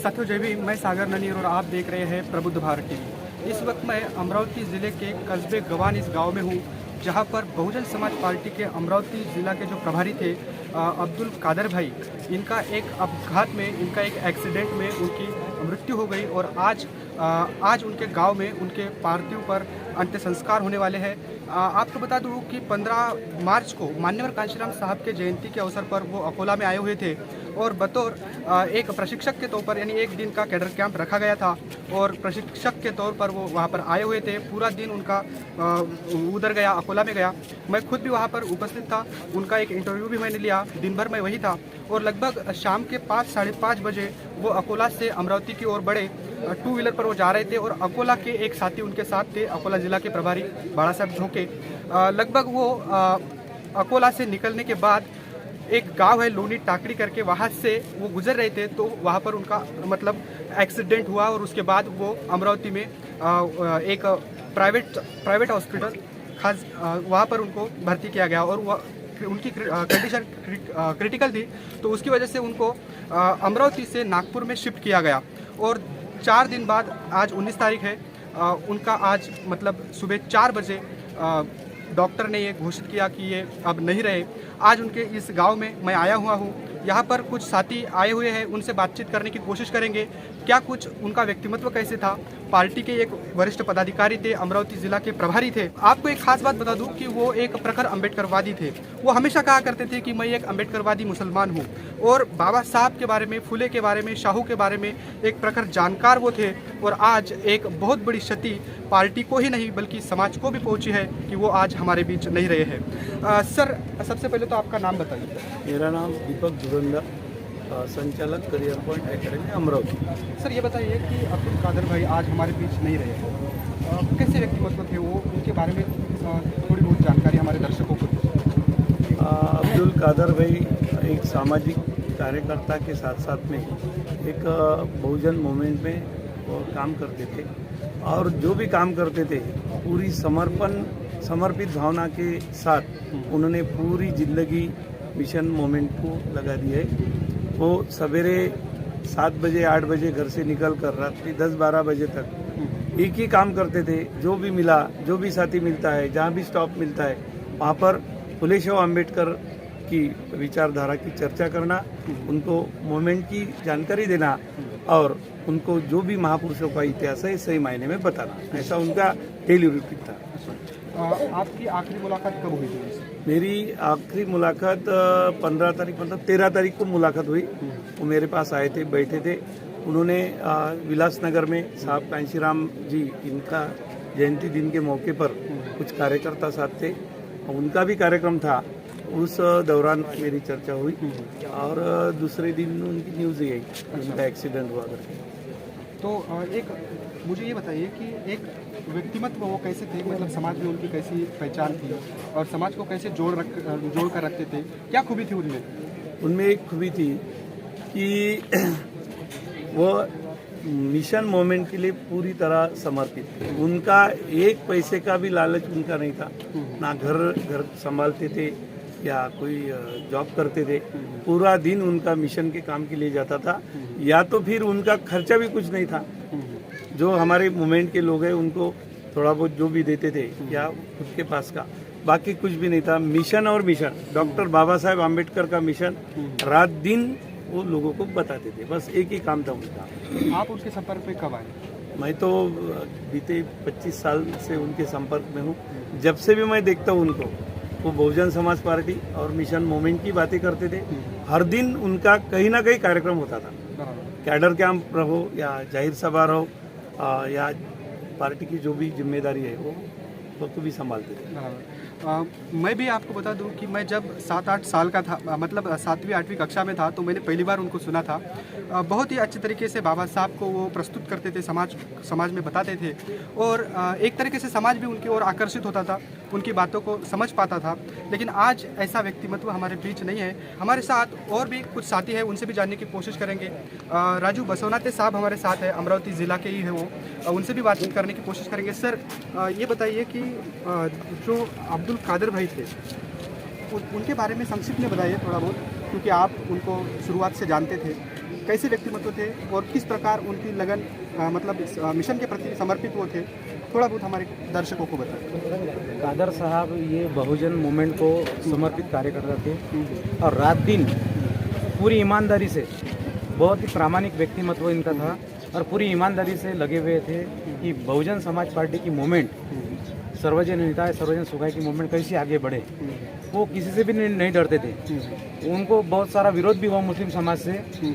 साथियों जय भीम, मैं सागर ननीर और आप देख रहे हैं प्रबुद्ध भारत टीवी। इस वक्त मैं अमरावती ज़िले के कस्बे गवान इस गांव में हूं, जहां पर बहुजन समाज पार्टी के अमरावती ज़िला के जो प्रभारी थे अब्दुल कादर भाई, इनका एक अपघात में, इनका एक एक्सीडेंट में उनकी मृत्यु हो गई और आज उनके गांव में उनके पार्थिव पर अंत्य संस्कार होने वाले हैं। आपको बता दूं कि 15 मार्च को मान्यवर कांशीराम साहब के जयंती के अवसर पर वो अकोला में आए हुए थे और बतौर एक प्रशिक्षक के तौर पर, यानी एक दिन का कैडर कैंप रखा गया था और प्रशिक्षक के तौर पर वो वहाँ पर आए हुए थे। पूरा दिन उनका उधर गया, अकोला में गया। मैं खुद भी वहाँ पर उपस्थित था, उनका एक इंटरव्यू भी मैंने लिया। दिन भर मैं वही था और लगभग शाम के 5 साढ़े 5 बजे वो अकोला से अमरावती की ओर बढ़े। 2 व्हीलर पर वो जा रहे थे और अकोला के एक साथी उनके साथ थे, अकोला जिला के प्रभारी बाड़ा साहब झोंके। लगभग वो अकोला से निकलने के बाद एक गांव है लोनी टाकड़ी करके, वहाँ से वो गुजर रहे थे तो वहाँ पर उनका मतलब एक्सीडेंट हुआ और उसके बाद वो अमरावती में एक प्राइवेट हॉस्पिटल खास वहाँ पर उनको भर्ती किया गया और वह उनकी कंडीशन क्रिटिकल थी, तो उसकी वजह से उनको अमरावती से नागपुर में शिफ्ट किया गया। और 4 दिन बाद आज 19 तारीख है, उनका आज मतलब सुबह 4 बजे डॉक्टर ने ये घोषित किया कि ये अब नहीं रहे। आज उनके इस गांव में मैं आया हुआ हूँ, यहाँ पर कुछ साथी आए हुए हैं, उनसे बातचीत करने की कोशिश करेंगे। क्या कुछ उनका व्यक्तित्व कैसे था, पार्टी के एक वरिष्ठ पदाधिकारी थे, अमरावती जिला के प्रभारी थे। आपको एक खास बात बता दूं कि वो एक प्रखर अम्बेडकरवादी थे। वो हमेशा कहा करते थे कि मैं एक अम्बेडकरवादी मुसलमान हूँ और बाबा साहब के बारे में, फुले के बारे में, शाहू के बारे में एक प्रखर जानकार वो थे। और आज एक बहुत बड़ी क्षति पार्टी को ही नहीं बल्कि समाज को भी पहुंची है कि वो आज हमारे बीच नहीं रहे हैं। सर, सबसे पहले तो आपका नाम बताइए। मेरा नाम दीपक धुरंधर, संचालक career point academy Amravati. Sir ये बताइए कि अब्दुल कादर भाई आज हमारे बीच नहीं रहे हैं, कैसे व्यक्तित्व थे वो, उनके बारे में थोड़ी बहुत जानकारी हमारे दर्शकों को दीजिए। अब्दुल कादर भाई एक सामाजिक कार्यकर्ता के साथ साथ में एक बहुजन मूवमेंट में वो काम करते थे और जो भी काम करते थे पूरी समर्पित भावना के साथ उन्होंने पूरी ज़िंदगी मिशन मूवमेंट को लगा दी है। वो सवेरे 7 बजे 8 बजे घर से निकल कर रात्रि 10-12 बजे तक एक ही काम करते थे। जो भी मिला, जो भी साथी मिलता है, जहाँ भी स्टॉप मिलता है, वहाँ पर फुले शाह अम्बेडकर की विचारधारा की चर्चा करना, उनको मूवमेंट की जानकारी देना और उनको जो भी महापुरुषों का इतिहास है सही मायने में बताना, ऐसा उनका डेली रूटीन था। आपकी आखिरी मुलाकात कब हुई थी? मेरी आखिरी मुलाकात 15 तारीख मतलब 13 तारीख को मुलाकात हुई। वो मेरे पास आए थे, बैठे थे। उन्होंने विलासनगर में साहब कांशीराम जी, इनका जयंती दिन के मौके पर कुछ कार्यकर्ता साथ थे, उनका भी कार्यक्रम था। उस दौरान मेरी चर्चा हुई और दूसरे दिन उनकी न्यूज़ ही आई, उनका एक्सीडेंट हुआ करके। तो एक मुझे ये बताइए कि एक व्यक्तिमत्व वो कैसे थे, मतलब समाज में उनकी कैसी पहचान थी और समाज को कैसे जोड़ कर रखते थे, क्या खूबी थी उनमें? उनमें एक खूबी थी कि वो मिशन मूवमेंट के लिए पूरी तरह समर्पित थे। उनका एक पैसे का भी लालच उनका नहीं था, ना घर संभालते थे या कोई जॉब करते थे। पूरा दिन उनका मिशन के काम के लिए जाता था, या तो फिर उनका खर्चा भी कुछ नहीं था। जो हमारे मूवमेंट के लोग हैं उनको थोड़ा बहुत जो भी देते थे या खुद के पास का, बाकी कुछ भी नहीं था। मिशन और मिशन, डॉक्टर बाबा साहेब आम्बेडकर का मिशन रात दिन वो लोगों को बताते थे, बस एक ही काम था उनका। आप उनके संपर्क में कब आए? मैं तो बीते 25 साल से उनके संपर्क में हूँ। जब से भी मैं देखता हूँ उनको, वो बहुजन समाज पार्टी और मिशन मूवमेंट की बातें करते थे। हर दिन उनका कहीं ना कहीं कार्यक्रम होता था, कैडर कैंप रहो या जाहिर सभा रहो या पार्टी की जो भी जिम्मेदारी है वो तो भी संभालते थे। मैं भी आपको बता दूं कि मैं जब 7-8 साल का था, मतलब 7वीं 8वीं कक्षा में था, तो मैंने पहली बार उनको सुना था। बहुत ही अच्छे तरीके से बाबा साहब को वो प्रस्तुत करते थे, समाज में बताते थे और एक तरीके से समाज भी उनकी ओर आकर्षित होता था, उनकी बातों को समझ पाता था। लेकिन आज ऐसा व्यक्तिमत्व हमारे बीच नहीं है। हमारे साथ और भी कुछ साथी हैं, उनसे भी जानने की कोशिश करेंगे। राजू बसवनाते साहब हमारे साथ है, अमरावती ज़िला के ही हैं वो, उनसे भी बातचीत करने की कोशिश करेंगे। सर ये बताइए कि जो अब्दुल कादर भाई थे उनके बारे में संक्षिप्त में बताइए थोड़ा बहुत, क्योंकि आप उनको शुरुआत से जानते थे। कैसे व्यक्तिमत्व थे और किस प्रकार उनकी लगन मतलब इस मिशन के प्रति समर्पित वो थे, थोड़ा बहुत हमारे दर्शकों को बताएं। कादर साहब ये बहुजन मूवमेंट को समर्पित कार्यकर्ता थे और रात दिन पूरी ईमानदारी से, बहुत ही प्रामाणिक व्यक्तिमत्व इनका था और पूरी ईमानदारी से लगे हुए थे कि बहुजन समाज पार्टी की मूवमेंट, सर्वजन हिताय सर्वजन सुखाय की मूवमेंट कैसे आगे बढ़े। वो किसी से भी नहीं डरते थे। उनको बहुत सारा विरोध भी हुआ मुस्लिम समाज से,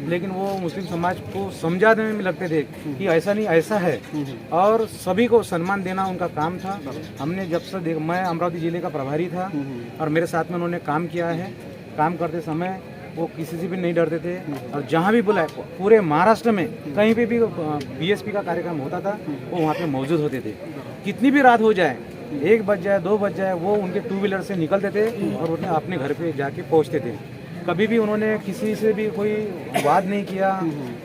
लेकिन वो मुस्लिम समाज को समझाने में लगते थे कि ऐसा नहीं ऐसा है, और सभी को सम्मान देना उनका काम था। हमने जब से मैं अमरावती जिले का प्रभारी था और मेरे साथ में उन्होंने काम किया है। काम करते समय वो किसी से भी नहीं डरते थे और जहाँ भी बुलाए पूरे महाराष्ट्र में कहीं पे भी बीएसपी का कार्यक्रम होता था वो वहाँ पे मौजूद होते थे। कितनी भी रात हो जाए, 1 बज जाए 2 बज जाए, वो उनके 2 व्हीलर से निकलते थे और उन्हें अपने घर पे जाके पहुँचते थे। कभी भी उन्होंने किसी से भी कोई वाद नहीं किया,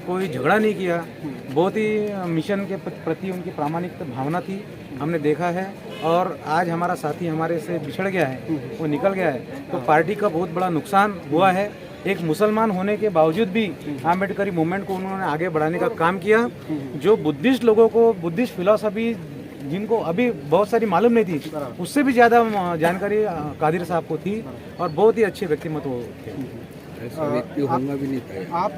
कोई झगड़ा नहीं किया। बहुत ही मिशन के प्रति उनकी प्रामाणिक भावना थी, हमने देखा है। और आज हमारा साथी हमारे से बिछड़ गया है, वो निकल गया है, तो पार्टी का बहुत बड़ा नुकसान हुआ है। एक मुसलमान होने के बावजूद भी आम्बेडकरी मूवमेंट को उन्होंने आगे बढ़ाने का काम किया। जो बुद्धिस्ट लोगों को, बुद्धिस्ट फिलॉसफी जिनको अभी बहुत सारी मालूम नहीं थी, उससे भी ज़्यादा जानकारी कादिर साहब को थी और बहुत ही अच्छे व्यक्तिमत्व थे। आप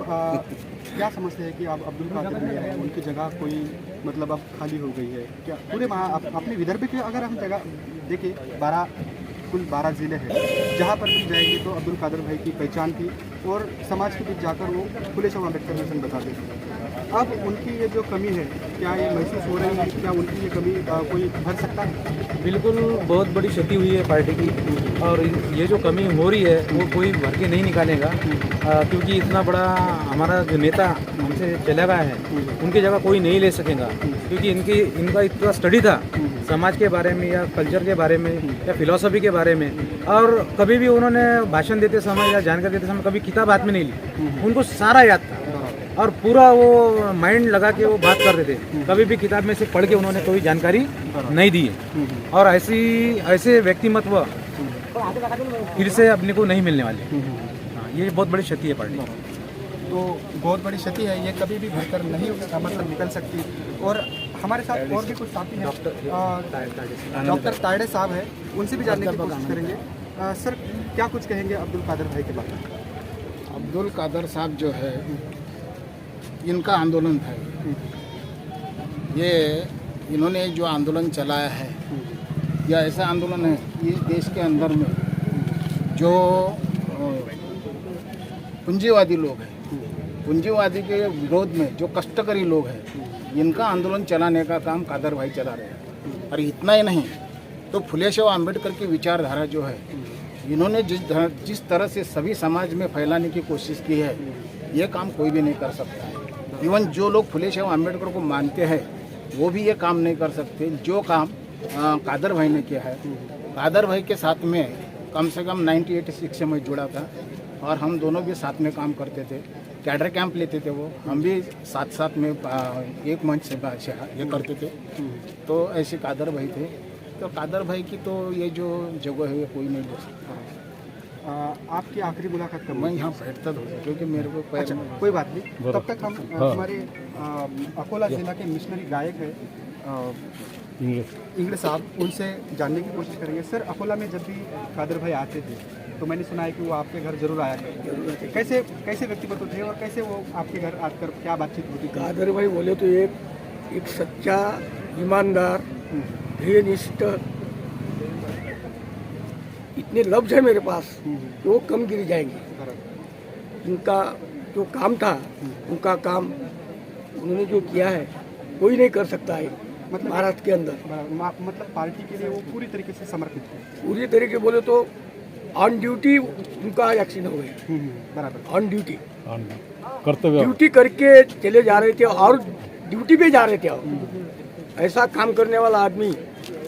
क्या समझते हैं कि आप अब्दुल कादिर में हैं, उनकी जगह कोई मतलब अब खाली हो गई है क्या? पूरे अपने विदर्भ के अगर हम जगह देखें, कुल 12 ज़िले हैं, जहाँ पर भी जाएंगे तो अब्दुल कादिर भाई की पहचान थी और समाज के बीच जाकर वो फुले शाह अम्बेडकर मिशन बताते थे। अब उनकी ये जो कमी है, क्या ये महसूस हो रही है? क्या उनकी ये कमी कोई भर सकता है? बिल्कुल, बहुत बड़ी क्षति हुई है पार्टी की और ये जो कमी हो रही है वो कोई भर के नहीं निकालेगा, क्योंकि इतना बड़ा हमारा जो नेता हमसे चला गया है, उनकी जगह कोई नहीं ले सकेगा। क्योंकि इनका इतना स्टडी था समाज के बारे में या कल्चर के बारे में या फिलॉसफी के बारे में, और कभी भी उन्होंने भाषण देते समय या जानकारी देते समय कभी किताब हाथ में नहीं ली। उनको सारा याद था और पूरा वो माइंड लगा के वो बात करते थे। कभी भी किताब में से पढ़ के उन्होंने कोई जानकारी नहीं दी है और ऐसे व्यक्तिमत्व फिर से अपने को नहीं मिलने वाले। हाँ, ये बहुत बड़ी क्षति है पार्टी। तो बहुत बड़ी क्षति है, ये कभी भी भरकर नहीं मतलब निकल सकती। और हमारे साथ और भी कुछ साथी हैं, डॉक्टर तायड़े साहब हैं, उनसे भी जानने की कोशिश करेंगे। सर, क्या कुछ कहेंगे अब्दुल कादिर भाई के बारे में? अब्दुल कादिर साहब जो है, इनका आंदोलन था ये, इन्होंने जो आंदोलन चलाया है, यह ऐसा आंदोलन है ये देश के अंदर में जो पूंजीवादी लोग हैं, पूंजीवादी के विरोध में जो कष्टकरी लोग हैं, इनका आंदोलन चलाने का काम कादर भाई चला रहे हैं। और इतना ही नहीं, तो फुले शाह अम्बेडकर की विचारधारा जो है, इन्होंने जिस तरह से सभी समाज में फैलाने की कोशिश की है, ये काम कोई भी नहीं कर सकता है। इवन जो लोग फुले शाह अम्बेडकर को मानते हैं वो भी ये काम नहीं कर सकते जो काम कादर भाई ने किया है। कादर भाई के साथ में कम से कम 1986 से मैं जुड़ा था और हम दोनों भी साथ में काम करते थे, कैडर कैंप लेते थे वो, हम भी साथ में एक मंच से ये करते थे। तो ऐसे कादर भाई थे। तो कादर भाई की तो ये जो जगह है ये कोई नहीं ले सकता। आपकी आखिरी मुलाकात कब? मैं यहाँ बैठता था क्योंकि मेरे को पैर में। कोई बात नहीं, तब तक हम हमारे अकोला जिला के मिशनरी गायक हैं इंग्लिश साहब, उनसे जानने की कोशिश करेंगे। सर, अकोला में जब भी कादिर भाई आते थे तो मैंने सुना है कि वो आपके घर जरूर आया करते। कैसे व्यक्तित्व थे और कैसे वो आपके घर आकर क्या बातचीत होती थी? कादर भाई बोले तो एक सच्चा, ईमानदार, ध्येयनिष्ठ, इतने लफ्ज है मेरे पास कि वो कम गिर जाएंगे। उनका जो काम था, उनका काम उन्होंने जो किया है कोई नहीं कर सकता है मतलब महाराष्ट्र के अंदर। मतलब पार्टी के लिए वो पूरी तरीके से समर्पित थे। पूरी तरीके बोले तो ऑन ड्यूटी उनका एक्सीडेंट हो गया। बराबर, ऑन ड्यूटी कर्तव्य ड्यूटी करके चले जा रहे थे और ड्यूटी पे जा रहे थे। ऐसा काम करने वाला आदमी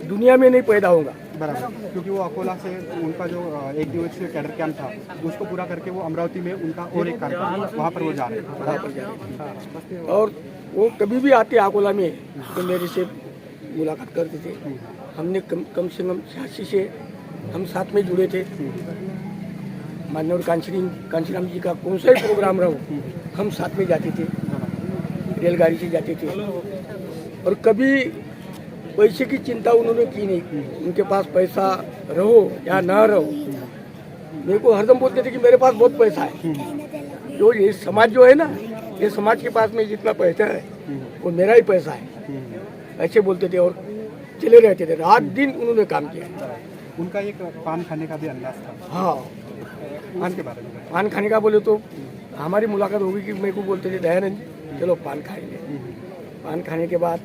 दुनिया में नहीं पैदा होगा। बराबर, क्योंकि वो अकोला से उनका जो 1 दिवसीय कैडर कैंप था उसको पूरा करके वो अमरावती में उनका और एक कार्यक्रम, वहाँ पर वो जा रहे थे। और वो कभी भी आते अकोला में तो मेरे से मुलाकात करते थे। हमने कम से कम 86 से हम साथ में जुड़े थे। माननीय कांशीराम जी का कौन सा ही प्रोग्राम रहो, हम साथ में जाते थे, रेलगाड़ी से जाते थे और कभी पैसे की चिंता उन्होंने की नहीं। उनके पास पैसा रहो या ना रहो, मेरे को हरदम बोलते थे कि मेरे पास बहुत पैसा है। जो ये समाज जो है ना, ये समाज के पास में जितना पैसा है वो मेरा ही पैसा है, ऐसे बोलते थे और चले रहते थे। रात दिन उन्होंने काम किया। उनका एक पान खाने का भी अंदाज था। हाँ, पान के बारे में पान खाने का बोले तो हमारी मुलाकात होगी कि मेरे को बोलते थे दयानंद चलो पान खाएंगे। पान खाने के बाद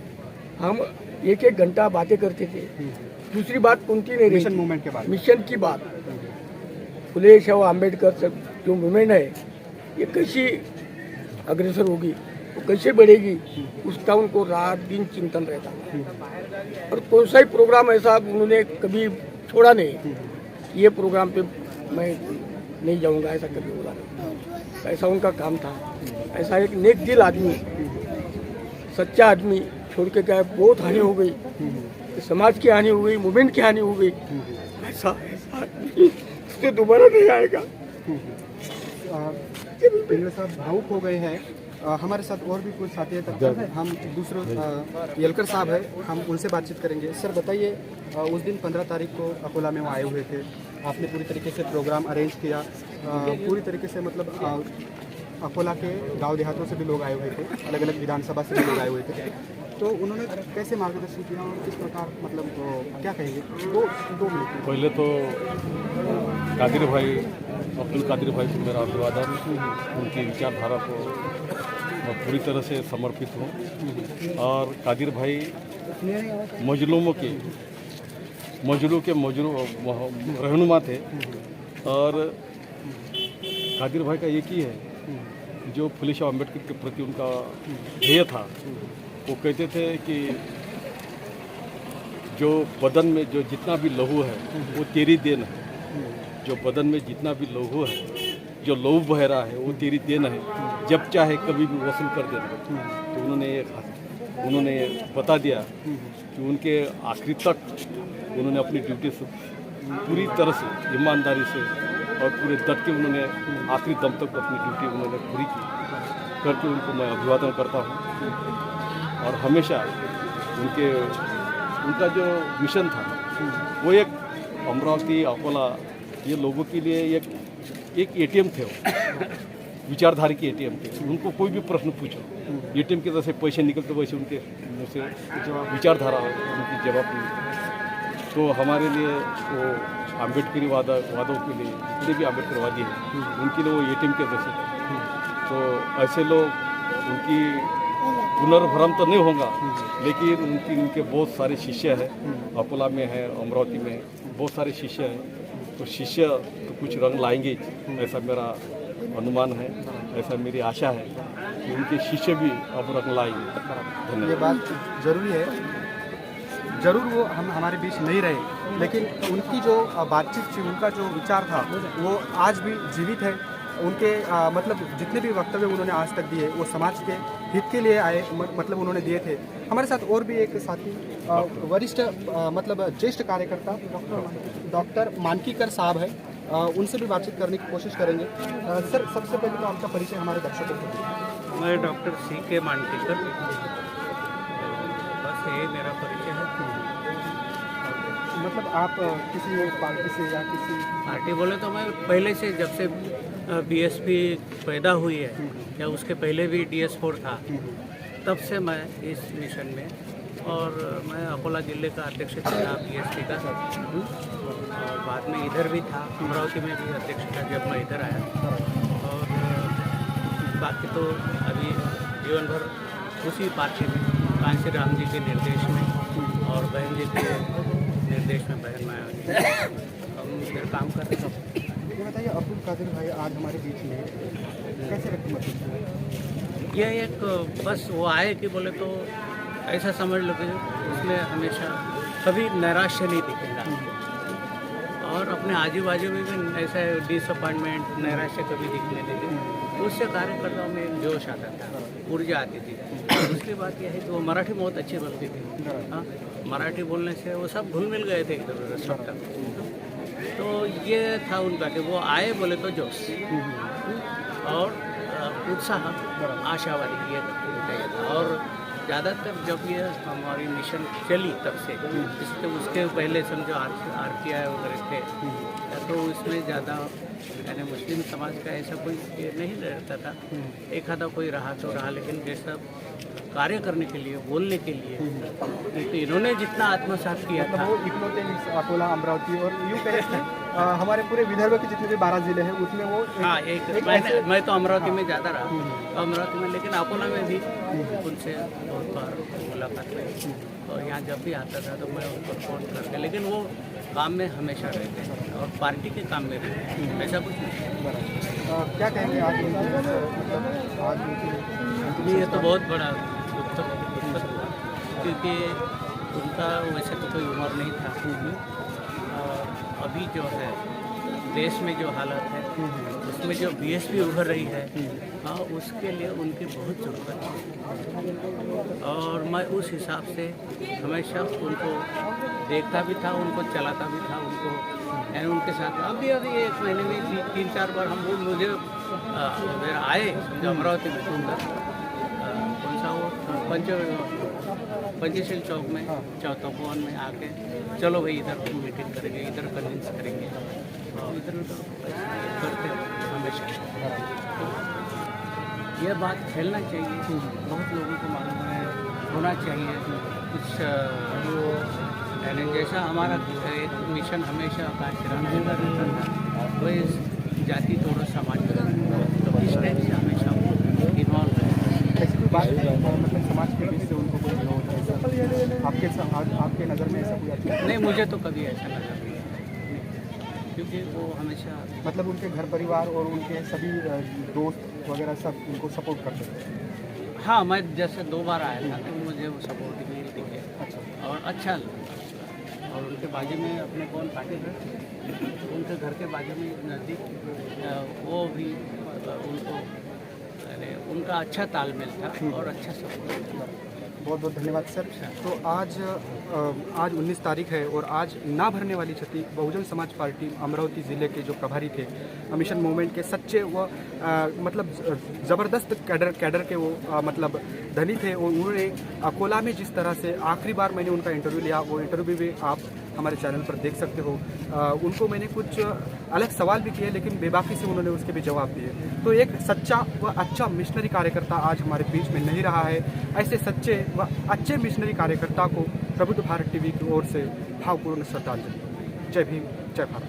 हम 1-1 घंटा बातें करते थे। दूसरी बात उनकी नहीं मिशन रही, मूवमेंट के बारे में। मिशन की बात। फुले शाह आम्बेडकर सब जो मूवमेंट है ये कैसी अग्रसर होगी, वो कैसे बढ़ेगी, उसका उनको रात दिन चिंतन रहता था। और कौन सा ही प्रोग्राम ऐसा उन्होंने कभी छोड़ा नहीं, ये प्रोग्राम पे मैं नहीं जाऊंगा, ऐसा कभी बोला नहीं। ऐसा उनका काम था। ऐसा एक नेक दिल आदमी, सच्चा आदमी छोड़ के गए। बहुत हानि हो गई, समाज की हानि हो गई, मूवमेंट की हानि हो गई। ऐसा आदमी उससे दोबारा नहीं आएगा। पिंगले साहब भावुक हो गए हैं। हमारे साथ और भी कुछ साथी हैं, हम दूसरे येलकर साहब है, हम उनसे बातचीत करेंगे। सर बताइए, उस दिन 15 तारीख को अकोला में वो आए हुए थे, आपने पूरी तरीके से प्रोग्राम अरेंज किया, पूरी तरीके से मतलब अकोला के गांव देहातों से भी लोग आए हुए थे, अलग अलग विधानसभा से भी लोग आए हुए थे। तो उन्होंने कैसे मार्गदर्शन किया और किस प्रकार, मतलब क्या कहेंगे? दो मिनट। पहले तो कादिर भाई, अब्दुल कादिर भाई को मेरा अभिवादन। उनकी विचारधारा को मैं पूरी तरह से समर्पित हूँ। और कादिर भाई मजलूमों के रहनुमा थे। और कादिर भाई का एक ही है, जो फुले शाह अम्बेडकर के प्रति उनका ध्येय था। वो कहते थे कि जो बदन में जो जितना भी लहू है वो तेरी देन है। जो बदन में जितना भी लहू है, जो लहू बह रहा है, वो तेरी देन है, जब चाहे कभी भी वसूल कर देना। तो उन्होंने बता दिया कि उनके आखिरी तक उन्होंने अपनी ड्यूटी से पूरी तरह से ईमानदारी से और पूरे डट के उन्होंने आखिरी दम तक अपनी ड्यूटी उन्होंने पूरी की। करके उनको मैं अभिवादन करता हूँ। और हमेशा उनका जो मिशन था वो एक अमरावती, अकोला, ये लोगों के लिए एक एटीएम थे। वो विचारधारा के एटीएम थे। उनको कोई भी प्रश्न पूछो, एटीएम के जैसे पैसे निकलते वैसे उनके मुँह से विचारधारा उनकी जवाब मिली। तो हमारे लिए वो अम्बेडकरी वादों के लिए जितने भी अम्बेडकरवादी हैं उनके लिए वो एटीएम के जैसे थे। तो ऐसे लोग, उनकी पुनर्भ्रम तो नहीं होगा, लेकिन उनके बहुत सारे शिष्य हैं। अकोला में है, अमरावती में बहुत सारे शिष्य हैं। तो शिष्य तो कुछ रंग लाएंगे, ऐसा मेरा अनुमान है, ऐसा मेरी आशा है कि उनके शिष्य भी अब रंग लाएंगे। धन्यवाद। ये बात जरूरी है, जरूर वो हमारे बीच नहीं रहे, लेकिन उनकी जो बातचीत थी, उनका जो विचार था वो आज भी जीवित है। उनके मतलब जितने भी वक्तव्य उन्होंने आज तक दिए वो समाज के हित के लिए आए, मतलब उन्होंने दिए थे। हमारे साथ और भी एक साथी वरिष्ठ मतलब ज्येष्ठ कार्यकर्ता डॉक्टर मानकीकर साहब है, उनसे भी बातचीत करने की कोशिश करेंगे। सर, सबसे पहले तो आपका परिचय हमारे दर्शकों को दीजिए। मैं डॉक्टर C.K. मानकीकर, बस यही मेरा परिचय है। मतलब आप किसी एक पार्टी से या किसी पार्टी बोले तो मैं पहले से, जब से BSP पैदा हुई है या उसके पहले भी DS4 था, तब से मैं इस मिशन में, और मैं अकोला जिले का अध्यक्ष था BSP का, और बाद में इधर भी था, अमरावती में भी अध्यक्ष था जब मैं इधर आया। और बाकी तो अभी जीवन भर उसी पार्टी में, कांसी राम जी के निर्देश में और बहन जी के निर्देश में बहन में हम इधर काम कर रहे हैं। ये बताइए, अब्दुल कादिर भाई आज हमारे बीच में कैसे व्यक्तिमत्व? यह एक बस वो आए कि बोले तो ऐसा समझ लो कि उसमें हमेशा कभी नैराश्य नहीं दिखेगा, और अपने आजू बाजू में भी ऐसा डिसअपॉइंटमेंट, नैराश्य कभी दिखने लगे। तो उससे कार्यकर्ताओं में एक जोश आता था, ऊर्जा आती थी। दूसरी बात यह है कि वो मराठी बहुत अच्छी बोलती थी। हाँ, मराठी बोलने से वो सब घुल मिल गए थे इधर उधर सब तक। तो ये था उनका कि वो आए बोले तो जोश, और उत्साह आशावादी ये था। और ज़्यादातर जब ये हमारी मिशन चली तब से, इसलिए उसके पहले समझो RTI वगैरह थे, तो इसमें ज़्यादा यानी मुस्लिम समाज का ऐसा कोई ये नहीं रहता था। एक आधा कोई रहा तो रहा, लेकिन जैसा कार्य करने के लिए, बोलने के लिए, तो इन्होंने जितना आत्मसात किया था, वो इकलौते इस अकोला, अमरावती और यूँ कहें कि हमारे पूरे विदर्भ के जितने भी 12 जिले हैं उसमें वो हाँ मैं तो अमरावती में ज़्यादा रहा, अमरावती में, लेकिन अकोला में भी उनसे बहुत बार मुलाकात रही। और यहाँ जब भी आता था तो मैं उनको फ़ोन करके, लेकिन वो काम में हमेशा रहते हैं और पार्टी के काम में रहते हैं, ऐसा कुछ नहीं। क्या कहेंगे आज उनकी ये तो बहुत बड़ा दुखद हुआ, क्योंकि उनका वैसे तो कोई उम्र नहीं था। और अभी जो है देश में जो हालत है, उसमें जो BSP उभर रही है, हाँ, उसके लिए उनकी बहुत ज़रूरत है। और मैं उस हिसाब से हमेशा उनको देखता भी था, उनको चलाता भी था, उनको यानी उनके साथ अभी 1 महीने में 3-4 बार हम लोग मुझे आए समझो अमरावती में सुंदर कौन सा वो पंचशील चौक में, चौथा भवन में आके चलो भाई इधर मीटिंग करेंगे, इधर कन्विंस करेंगे, और इधर करते हमेशा। तो ये बात फैलना चाहिए, बहुत लोगों को मालूम है, होना चाहिए कुछ यानी जैसा हमारा एक मिशन हमेशा काशिराना रहता था, वही जाति तोड़ो समाज तो इस टाइप से हमेशा इन्वॉल्व है। ऐसी कोई बात है मतलब समाज के बीच से उनको कोई विरोध है आपके नज़र में ऐसा कोई अच्छा नहीं, मुझे तो कभी ऐसा लगा नहीं, क्योंकि वो हमेशा मतलब उनके घर परिवार और उनके सभी दोस्त वगैरह सब उनको सपोर्ट करते थे? हाँ, मैं जैसे 2 बार आया था तो मुझे वो सपोर्ट भी दिखे और अच्छा लगा। और उनके बाजू में अपने कौन पाटिल है, उनके घर के बाजू में नज़दीक, वो भी उनको अरे उनका अच्छा तालमेल था और अच्छा सपोर्ट था। बहुत बहुत धन्यवाद सर। तो आज 19 तारीख है और आज ना भरने वाली छठी बहुजन समाज पार्टी अमरावती ज़िले के जो प्रभारी थे, मिशन मूवमेंट के सच्चे व मतलब ज़बरदस्त कैडर के वो मतलब धनी थे। और उन्होंने अकोला में जिस तरह से आखिरी बार मैंने उनका इंटरव्यू लिया, वो इंटरव्यू भी आप हमारे चैनल पर देख सकते हो। उनको मैंने कुछ अलग सवाल भी किए, लेकिन बेबाकी से उन्होंने उसके भी जवाब दिए। तो एक सच्चा व अच्छा मिशनरी कार्यकर्ता आज हमारे बीच में नहीं रहा है। ऐसे सच्चे व अच्छे मिशनरी कार्यकर्ता को प्रबुद्ध भारत टीवी की ओर से भावपूर्ण श्रद्धांजलि। जय भीम, जय भारत।